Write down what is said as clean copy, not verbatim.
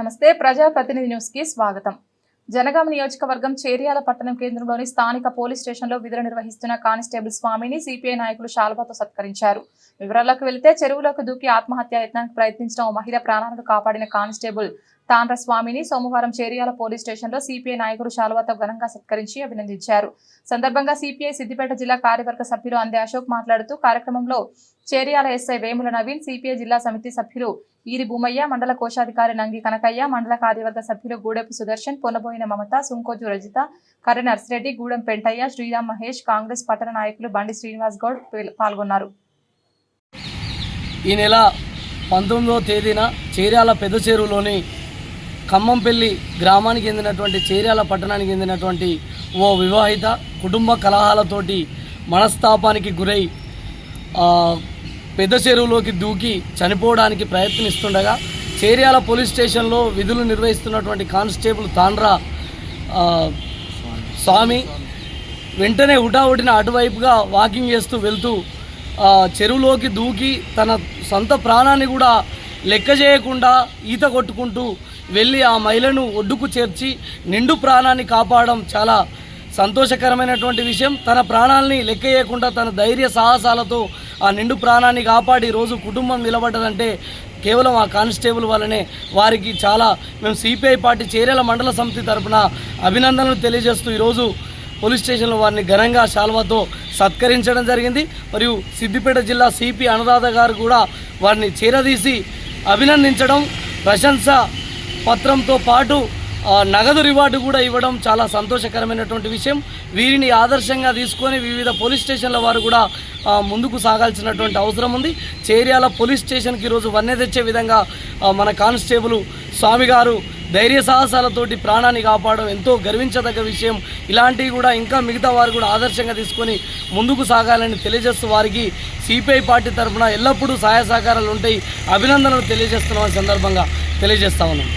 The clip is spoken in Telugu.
నమస్తే ప్రజాప్రతినిధి న్యూస్ కి స్వాగతం. జనగామ నియోజకవర్గం చేర్యాల పట్టణం కేంద్రంలోని స్థానిక పోలీస్ స్టేషన్లో విధులు నిర్వహిస్తున్న కానిస్టేబుల్ స్వామిని సిపిఐ నాయకులు శాలువాతో సత్కరించారు. వివరాల్లోకి వెళితే చెరువులోకి దూకి ఆత్మహత్య యత్నానికి ప్రయత్నించిన ఓ మహిళ ప్రాణాలను కాపాడిన కానిస్టేబుల్ తాండ్ర స్వామిని సోమవారం చేర్యాల పోలీస్ స్టేషన్లో సిపిఐ నాయకులు శాలువాతో ఘనంగా సత్కరించి అభినందించారు. సందర్భంగా సిపిఐ సిద్దిపేట జిల్లా కార్యవర్గ సభ్యులు అందే అశోక్ మాట్లాడుతూ కార్యక్రమంలో చేర్యాల ఎస్ఐ వేముల నవీన్, సిపిఐ జిల్లా సమితి సభ్యులు ఈరి భూమయ్య, మండల కోశాధికారి నంగి కనకయ్య, మండల కార్యవర్గ సభ్యులు గూడెపు సుదర్శన్, పొన్నబోయిన మమత, సుంకోజు రజిత, కర్రె నర్సిరెడ్డి, గూడెం పెంటయ్య, శ్రీరామ్ మహేష్, కాంగ్రెస్ పట్టణ నాయకులు బండి శ్రీనివాస్ గౌడ్ పాల్గొన్నారు. ఈ నెల 19వ తేదీన చేర్యాల పెద్ద చెరువులోని ఖమ్మంపల్లి గ్రామానికి చెందినటువంటి చేర్యాల పట్టణానికి చెందినటువంటి ఓ వివాహిత కుటుంబ కలహాలతోటి మనస్తాపానికి గురై పెద్ద చెరువులోకి దూకి చనిపోవడానికి ప్రయత్నిస్తుండగా చేర్యాల పోలీస్ స్టేషన్లో విధులు నిర్వహిస్తున్నటువంటి కానిస్టేబుల్ తాండ్ర స్వామి వెంటనే హుటాహుటిన అటువైపుగా వాకింగ్ చేస్తూ వెళ్తూ చెరువులోకి దూకి తన సొంత ప్రాణాన్ని కూడా లెక్క చేయకుండా ఈత కొట్టుకుంటూ వెళ్ళి ఆ మహిళను ఒడ్డుకు చేర్చి నిండు ప్రాణాన్ని కాపాడడం చాలా సంతోషకరమైనటువంటి విషయం. తన ప్రాణాలని లెక్క చేయకుండా తన ధైర్య సాహసాలతో ఆ నిండు ప్రాణాన్ని కాపాడి రోజు కుటుంబం నిలబడ్డదంటే కేవలం ఆ కానిస్టేబుల్ వల్లనే. వారికి చాలా మేము సిపిఐ పార్టీ చేర్యాల మండల సమితి తరఫున అభినందనలు తెలియజేస్తూ ఈరోజు పోలీస్ స్టేషన్లో వారిని ఘనంగా శాలువాతో సత్కరించడం జరిగింది. మరియు సిద్దిపేట జిల్లా సిపి అనురాధ గారు కూడా వారిని చేరదీసి అభినందించడం, ప్రశంస పత్రంతో పాటు నగదు రివార్డు కూడా ఇవ్వడం చాలా సంతోషకరమైనటువంటి విషయం. వీరిని ఆదర్శంగా తీసుకొని వివిధ పోలీస్ స్టేషన్ల వారు కూడా ముందుకు సాగాల్సినటువంటి అవసరం ఉంది. చేర్యాల పోలీస్ స్టేషన్కి ఈరోజు వన్నె తెచ్చే విధంగా మన కానిస్టేబుల్ స్వామి గారు ధైర్య సాహసాలతోటి ప్రాణాన్ని కాపాడడం ఎంతో గర్వించదగ్గ విషయం. ఇలాంటివి కూడా ఇంకా మిగతా వారు కూడా ఆదర్శంగా తీసుకొని ముందుకు సాగాలని తెలియజేస్తూ వారికి సిపిఐ పార్టీ తరఫున ఎల్లప్పుడూ సహాయ సహకారాలు ఉంటాయి, అభినందనలు తెలియజేస్తున్నామని సందర్భంగా తెలియజేస్తా ఉన్నాం.